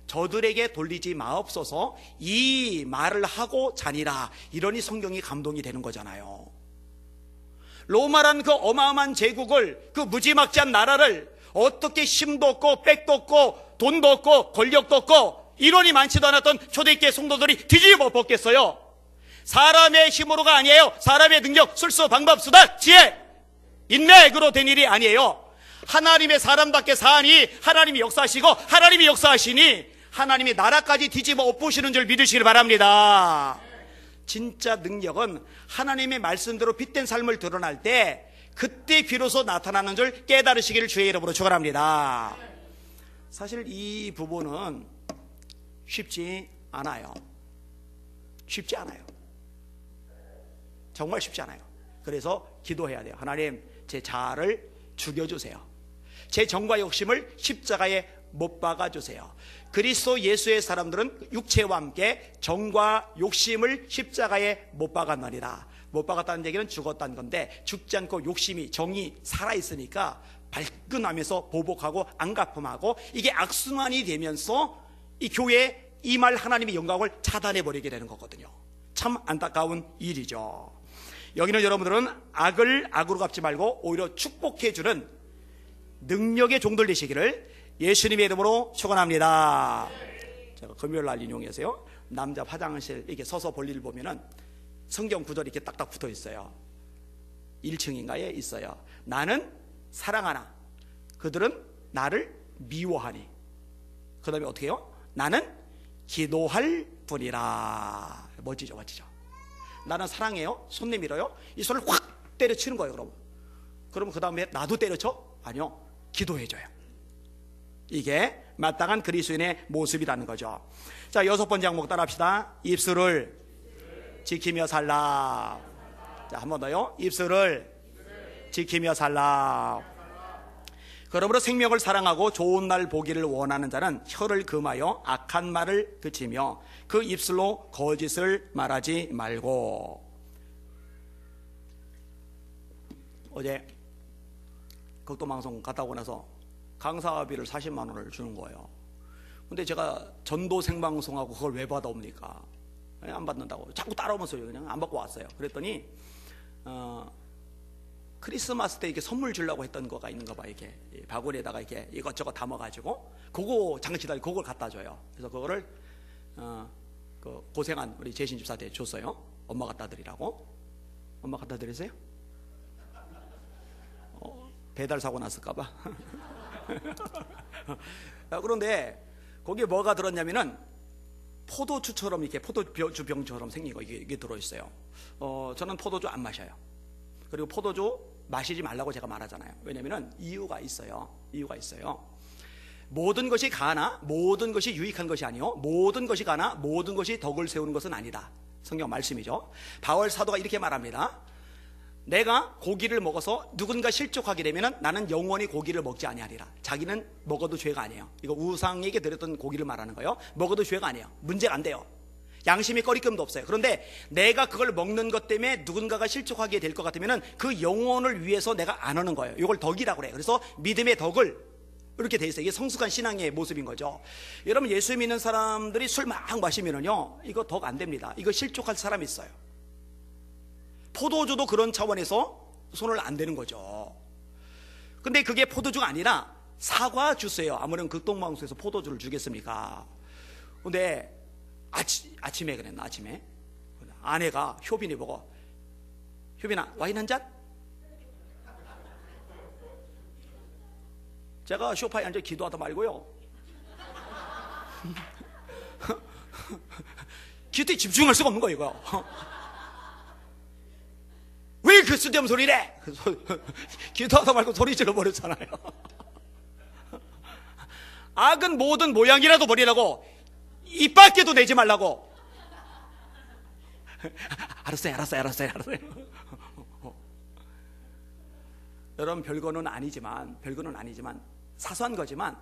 저들에게 돌리지 마옵소서 이 말을 하고 자니라. 이러니 성경이 감동이 되는 거잖아요. 로마란 그 어마어마한 제국을, 그 무지막지한 나라를 어떻게 힘도 없고 백도 없고 돈도 없고 권력도 없고 인원이 많지도 않았던 초대교회 성도들이 뒤집어 벗겠어요? 사람의 힘으로가 아니에요. 사람의 능력, 술수, 방법, 수단, 지혜, 인맥으로 된 일이 아니에요. 하나님의 사람답게 사니 하나님이 역사하시고 하나님이 역사하시니 하나님이 나라까지 뒤집어 엎으시는 줄 믿으시길 바랍니다. 진짜 능력은 하나님의 말씀대로 빗된 삶을 드러날 때 그때 비로소 나타나는 줄 깨달으시기를 주의 이름으로 축원합니다. 사실 이 부분은 쉽지 않아요. 쉽지 않아요. 정말 쉽지 않아요. 그래서 기도해야 돼요. 하나님, 제 자아를 죽여주세요. 제 정과 욕심을 십자가에 못 박아주세요. 그리스도 예수의 사람들은 육체와 함께 정과 욕심을 십자가에 못 박았느니라. 못 박았다는 얘기는 죽었다는 건데, 죽지 않고 욕심이, 정이 살아있으니까 발끈하면서 보복하고 안갚음하고 이게 악순환이 되면서 이 교회에 이 말 하나님의 영광을 차단해버리게 되는 거거든요. 참 안타까운 일이죠. 여기는 여러분들은 악을 악으로 갚지 말고 오히려 축복해주는 능력의 종들 되시기를 예수님의 이름으로 축원합니다. 제가 금요일 날 인용해서요, 남자 화장실 이렇게 서서 볼일을 보면은 성경 구절이 이렇게 딱딱 붙어 있어요. 1층인가에 있어요. 나는 사랑하나 그들은 나를 미워하니. 그 다음에 어떻게 해요? 나는 기도할 뿐이라. 멋지죠, 멋지죠. 나는 사랑해요. 손 내밀어요. 이 손을 확 때려치는 거예요. 그러면 그 다음에 나도 때려쳐? 아니요, 기도해줘요. 이게 마땅한 그리스도인의 모습이라는 거죠. 자, 6번째 항목 따라합시다. 입술을 지키며 살라. 자, 한 번 더요. 입술을 지키며 살라. 그러므로 생명을 사랑하고 좋은 날 보기를 원하는 자는 혀를 금하여 악한 말을 그치며 그 입술로 거짓을 말하지 말고. 어제 극도방송 갔다 오고 나서 강사비를 40만 원을 주는 거예요. 근데 제가 전도 생방송하고 그걸 왜 받아옵니까? 안 받는다고 자꾸 따라오면서 그냥 안 받고 왔어요. 그랬더니 크리스마스 때 이렇게 선물 주려고 했던 거가 있는가 봐. 이렇게 바구니에다가 이렇게 이것저것 담아가지고 그거 장치다 그걸 갖다 줘요. 그래서 그거를 그 고생한 우리 재신 집사한테 줬어요. 엄마 갖다 드리라고. 엄마 갖다 드리세요? 배달 사고 났을까 봐. 그런데 거기에 뭐가 들었냐면은 포도주처럼 이렇게 포도주병처럼 생긴 거 이게 들어있어요. 저는 포도주 안 마셔요. 그리고 포도주 마시지 말라고 제가 말하잖아요. 왜냐면은 이유가 있어요. 모든 것이 가나 모든 것이 유익한 것이 아니요 모든 것이 가나 모든 것이 덕을 세우는 것은 아니다. 성경 말씀이죠. 바울 사도가 이렇게 말합니다. 내가 고기를 먹어서 누군가 실족하게 되면은 나는 영원히 고기를 먹지 아니하리라. 자기는 먹어도 죄가 아니에요. 이거 우상에게 드렸던 고기를 말하는 거예요. 먹어도 죄가 아니에요. 문제가 안 돼요. 양심이 꺼리낌도 없어요. 그런데 내가 그걸 먹는 것 때문에 누군가가 실족하게 될 것 같으면은 그 영혼을 위해서 내가 안 하는 거예요. 이걸 덕이라고 그래요. 그래서 믿음의 덕을 이렇게 돼 있어요. 이게 성숙한 신앙의 모습인 거죠. 여러분, 예수 믿는 사람들이 술 막 마시면은요, 이거 덕 안 됩니다. 이거 실족할 사람이 있어요. 포도주도 그런 차원에서 손을 안 대는 거죠. 근데 그게 포도주가 아니라 사과 주스예요. 아무런 극동방송에서 포도주를 주겠습니까? 근데 아침에 그랬나, 아침에 아내가 효빈이 보고, 효빈아 와인 한 잔? 제가 소파에 앉아 기도하다 말고요, 기도에 집중할 수가 없는 거예요. 이거 왜 그 쓸데없는 소리를 해? 기도하다 말고 소리 질러버렸잖아요. 악은 모든 모양이라도 버리라고, 입 밖에도 내지 말라고. 알았어요. 여러분, 별거는 아니지만 사소한 거지만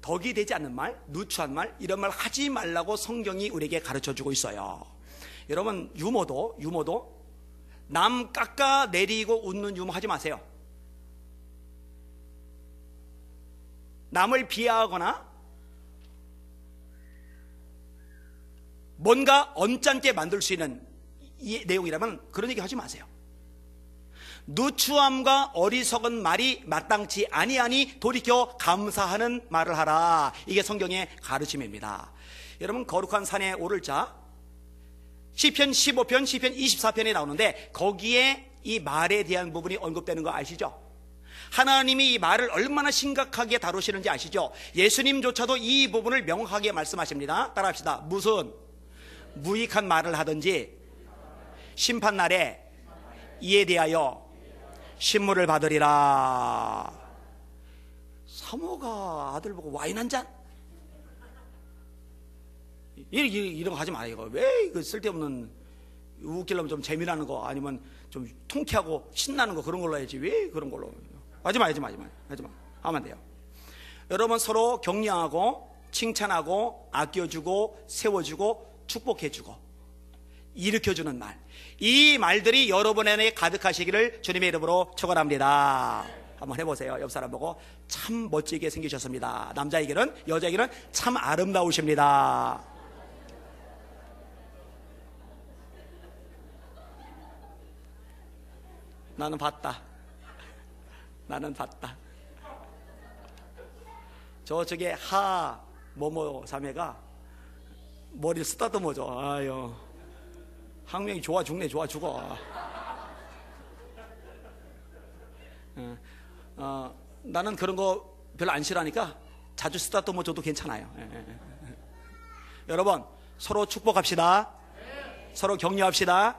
덕이 되지 않는 말, 누추한 말, 이런 말 하지 말라고 성경이 우리에게 가르쳐주고 있어요. 여러분, 유머도 남 깎아 내리고 웃는 유머 하지 마세요. 남을 비하하거나 뭔가 언짢게 만들 수 있는 이 내용이라면 그런 얘기 하지 마세요. 누추함과 어리석은 말이 마땅치 아니하니 돌이켜 감사하는 말을 하라. 이게 성경의 가르침입니다. 여러분, 거룩한 산에 오를 자 시편 15편, 시편 24편에 나오는데 거기에 이 말에 대한 부분이 언급되는 거 아시죠? 하나님이 이 말을 얼마나 심각하게 다루시는지 아시죠? 예수님조차도 이 부분을 명확하게 말씀하십니다. 따라합시다. 무슨 무익한 말을 하든지 심판날에 이에 대하여 신문을 받으리라. 사모가 아들 보고 와인 한 잔? 이런 거 하지 마요. 왜 이거 쓸데없는, 웃기려면 좀 재미나는 거, 아니면 좀 통쾌하고 신나는 거, 그런 걸로 해야지. 왜 그런 걸로 하지 마. 하면 안 돼요. 여러분, 서로 격려하고 칭찬하고 아껴주고 세워주고 축복해주고 일으켜주는 말, 이 말들이 여러분 안에 가득하시기를 주님의 이름으로 축원합니다. 한번 해보세요. 옆 사람 보고 참 멋지게 생기셨습니다. 남자에게는, 여자에게는 참 아름다우십니다. 나는 봤다. 저쪽에 하 뭐뭐 자매가 머리를 쓰다듬어줘. 아유, 학명이 좋아 죽네, 좋아 죽어. 나는 그런 거 별로 안 싫어하니까 자주 쓰다듬어줘도 괜찮아요. 여러분, 서로 축복합시다. 서로 격려합시다.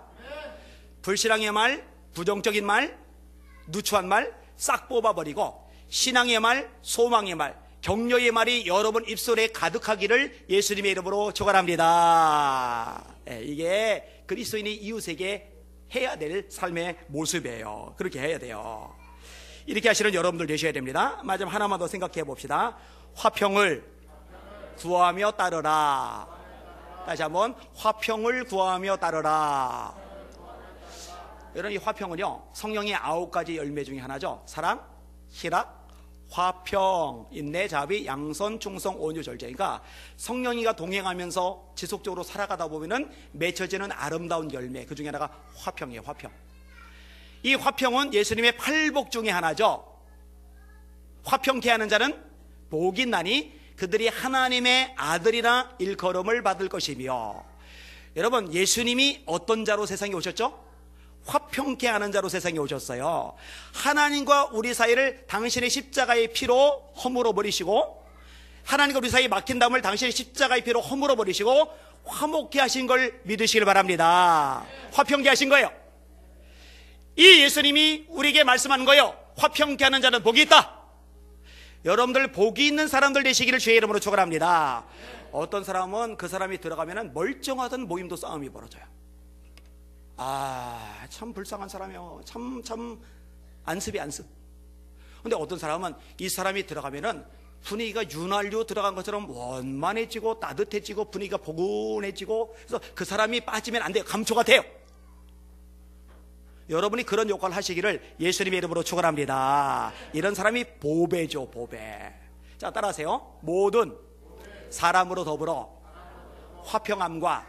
불신앙의 말, 부정적인 말, 누추한 말 싹 뽑아버리고 신앙의 말, 소망의 말, 격려의 말이 여러분 입술에 가득하기를 예수님의 이름으로 축원합니다. 이게 그리스도인이 이웃에게 해야 될 삶의 모습이에요. 그렇게 해야 돼요. 이렇게 하시는 여러분들 되셔야 됩니다. 마지막 하나만 더 생각해 봅시다. 화평을 구하며 따르라. 다시 한번, 화평을 구하며 따르라. 여러분, 이 화평은요, 성령의 9가지 열매 중에 하나죠. 사랑, 희락, 화평, 인내, 자비, 양선, 충성, 온유, 절제. 그러니까 성령이가 동행하면서 지속적으로 살아가다 보면은 맺혀지는 아름다운 열매, 그 중에 하나가 화평이에요. 화평. 이 화평은 예수님의 팔복 중에 하나죠. 화평케 하는 자는 복이 있나니 그들이 하나님의 아들이라 일컬음을 받을 것이며. 여러분, 예수님이 어떤 자로 세상에 오셨죠? 화평케 하는 자로 세상에 오셨어요. 하나님과 우리 사이를 당신의 십자가의 피로 허물어 버리시고, 하나님과 우리 사이에 막힌 담을 당신의 십자가의 피로 허물어 버리시고 화목케 하신 걸 믿으시길 바랍니다. 화평케 하신 거예요. 이 예수님이 우리에게 말씀하는 거예요. 화평케 하는 자는 복이 있다. 여러분들 복이 있는 사람들 되시기를 주의 이름으로 축원합니다. 어떤 사람은 그 사람이 들어가면 멀쩡하던 모임도 싸움이 벌어져요. 참 불쌍한 사람이요. 참 안습이 안습. 근데 어떤 사람은 이 사람이 들어가면은 분위기가 윤활유 들어간 것처럼 원만해지고 따뜻해지고 분위기가 포근해지고, 그래서 그 사람이 빠지면 안 돼요. 감초가 돼요. 여러분이 그런 역할을 하시기를 예수님의 이름으로 축원합니다. 이런 사람이 보배죠, 보배. 자, 따라하세요. 모든 사람으로 더불어 화평함과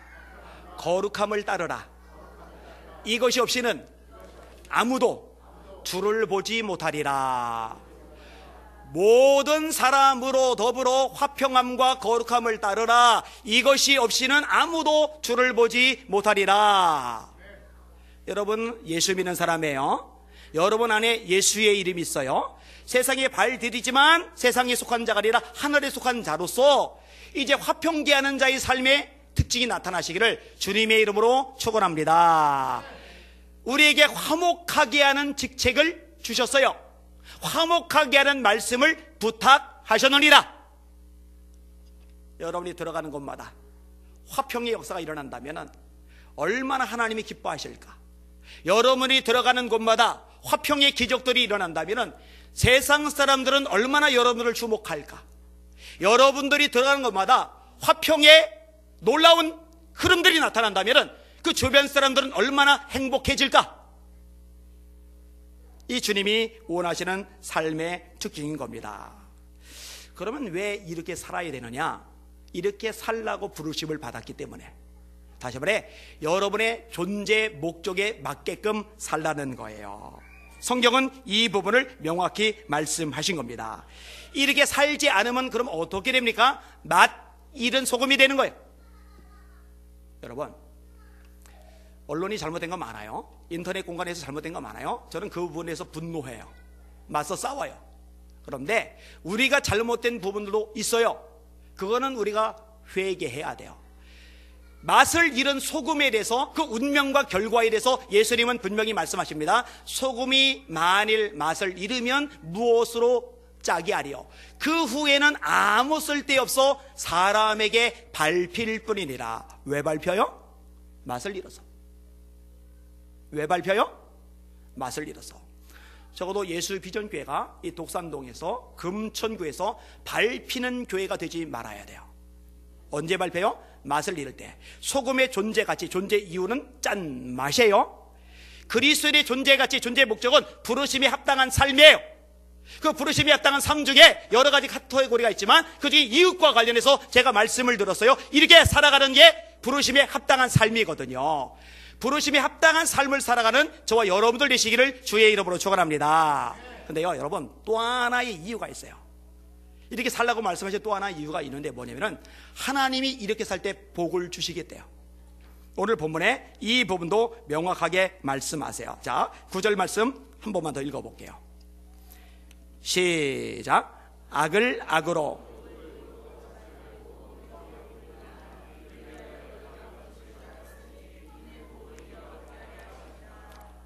거룩함을 따르라. 이것이 없이는 아무도 주를 보지 못하리라. 모든 사람으로 더불어 화평함과 거룩함을 따르라. 이것이 없이는 아무도 주를 보지 못하리라. 여러분, 예수 믿는 사람이에요. 여러분 안에 예수의 이름이 있어요. 세상에 발 디디지만 세상에 속한 자가 아니라 하늘에 속한 자로서 이제 화평케 하는 자의 삶의 특징이 나타나시기를 주님의 이름으로 축원합니다. 우리에게 화목하게 하는 직책을 주셨어요. 화목하게 하는 말씀을 부탁하셨느니라. 여러분이 들어가는 곳마다 화평의 역사가 일어난다면 얼마나 하나님이 기뻐하실까. 여러분이 들어가는 곳마다 화평의 기적들이 일어난다면 세상 사람들은 얼마나 여러분을 주목할까. 여러분들이 들어가는 곳마다 화평의 놀라운 흐름들이 나타난다면 그 주변 사람들은 얼마나 행복해질까. 이 주님이 원하시는 삶의 특징인 겁니다. 그러면 왜 이렇게 살아야 되느냐? 이렇게 살라고 부르심을 받았기 때문에. 다시 말해, 여러분의 존재 목적에 맞게끔 살라는 거예요. 성경은 이 부분을 명확히 말씀하신 겁니다. 이렇게 살지 않으면 그럼 어떻게 됩니까? 맛 잃은 소금이 되는 거예요. 여러분, 언론이 잘못된 거 많아요. 인터넷 공간에서 잘못된 거 많아요. 저는 그 부분에서 분노해요. 맞서 싸워요. 그런데 우리가 잘못된 부분들도 있어요. 그거는 우리가 회개해야 돼요. 맛을 잃은 소금에 대해서, 그 운명과 결과에 대해서 예수님은 분명히 말씀하십니다. 소금이 만일 맛을 잃으면 무엇으로 짜게 하리요? 그 후에는 아무 쓸데없어 사람에게 밟힐 뿐이니라. 왜 밟혀요? 맛을 잃어서. 왜 밟혀요? 맛을 잃어서. 적어도 예수 비전교회가 이 독산동에서 금천구에서 밟히는 교회가 되지 말아야 돼요. 언제 밟혀요? 맛을 잃을 때. 소금의 존재 가치, 존재 이유는 짠 맛이에요. 그리스도의 존재 가치, 존재 목적은 부르심에 합당한 삶이에요. 그 부르심에 합당한 삶 중에 여러 가지 카테고리가 있지만 그 중에 이웃과 관련해서 제가 말씀을 들었어요. 이렇게 살아가는 게 부르심에 합당한 삶이거든요. 부르심에 합당한 삶을 살아가는 저와 여러분들 되시기를 주의 이름으로 축원합니다. 근데요, 여러분, 또 하나의 이유가 있어요. 이렇게 살라고 말씀하신 또 하나의 이유가 있는데 뭐냐면은 하나님이 이렇게 살 때 복을 주시겠대요. 오늘 본문에 이 부분도 명확하게 말씀하세요. 자, 9절 말씀 한 번만 더 읽어볼게요. 시작. 악을 악으로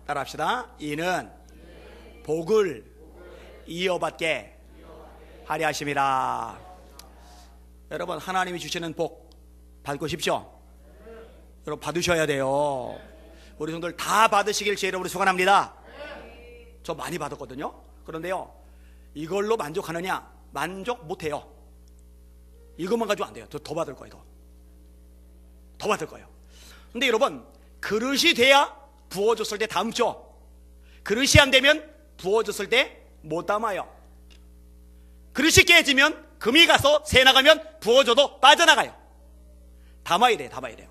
따라합시다. 이는 복을 이어받게 하려 하심이라. 여러분, 하나님이 주시는 복 받고 싶죠? 여러분, 받으셔야 돼요. 우리 성도들 다 받으시길 제 이름으로 축원합니다. 저 많이 받았거든요. 그런데요, 이걸로 만족하느냐? 만족 못해요. 이것만 가지고 안 돼요. 더 받을 거예요. 더 받을 거예요. 근데 여러분, 그릇이 돼야 부어줬을 때 담죠. 그릇이 안 되면 부어줬을 때 못 담아요. 그릇이 깨지면 금이 가서 새 나가면 부어줘도 빠져나가요. 담아야 돼요. 담아야 돼요.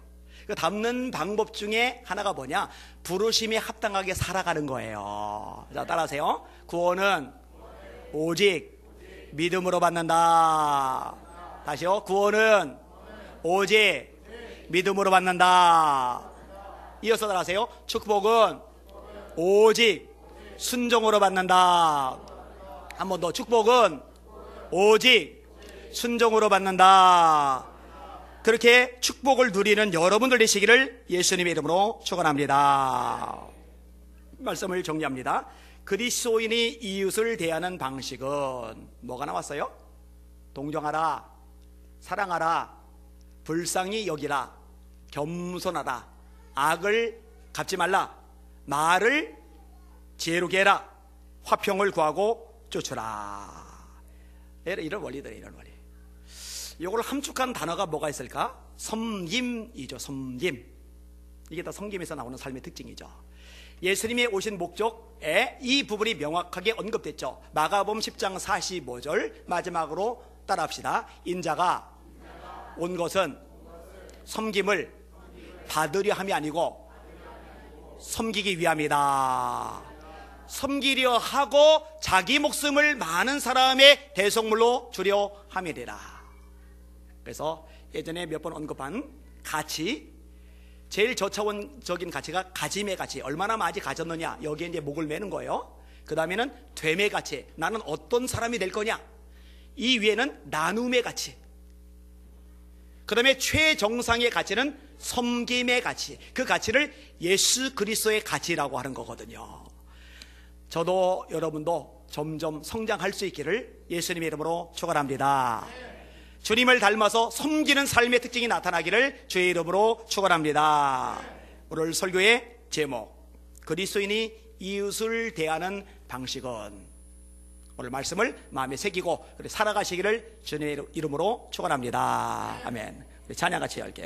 그 담는 방법 중에 하나가 뭐냐? 부르심에 합당하게 살아가는 거예요. 자, 따라하세요. 구원은 오직 믿음으로 받는다. 다시요. 구원은 오직 믿음으로 받는다. 이어서 따라하세요. 축복은 오직 순종으로 받는다. 한 번 더. 축복은 오직 순종으로 받는다. 그렇게 축복을 누리는 여러분들 되시기를 예수님의 이름으로 축원합니다. 말씀을 정리합니다. 그리스도인이 이웃을 대하는 방식은 뭐가 나왔어요? 동정하라, 사랑하라, 불쌍히 여기라, 겸손하라, 악을 갚지 말라, 말을 지혜롭게 해라, 화평을 구하고 쫓으라. 이런 원리들이에요. 이런 원리. 이걸 함축한 단어가 뭐가 있을까? 섬김이죠. 섬김. 이게 다 섬김에서 나오는 삶의 특징이죠. 예수님이 오신 목적에 이 부분이 명확하게 언급됐죠. 마가복음 10장 45절 마지막으로 따라합시다. 인자가 온 것은 섬김을 받으려 함이 아니고 섬기기 위함이다. 섬기려 하고 자기 목숨을 많은 사람의 대속물로 주려 함이리라. 그래서 예전에 몇 번 언급한 가치, 제일 저차원적인 가치가 가짐의 가치, 얼마나 많이 가졌느냐, 여기에 이제 목을 매는 거예요. 그 다음에는 됨의 가치, 나는 어떤 사람이 될 거냐. 이 위에는 나눔의 가치, 그 다음에 최정상의 가치는 섬김의 가치, 그 가치를 예수 그리스도의 가치라고 하는 거거든요. 저도 여러분도 점점 성장할 수 있기를 예수님의 이름으로 축원합니다. 주님을 닮아서 섬기는 삶의 특징이 나타나기를 주의 이름으로 축원합니다. 오늘 설교의 제목, 그리스도인이 이웃을 대하는 방식은, 오늘 말씀을 마음에 새기고 살아가시기를 주님의 이름으로 축원합니다. 아멘. 우리 찬양 같이 할게요.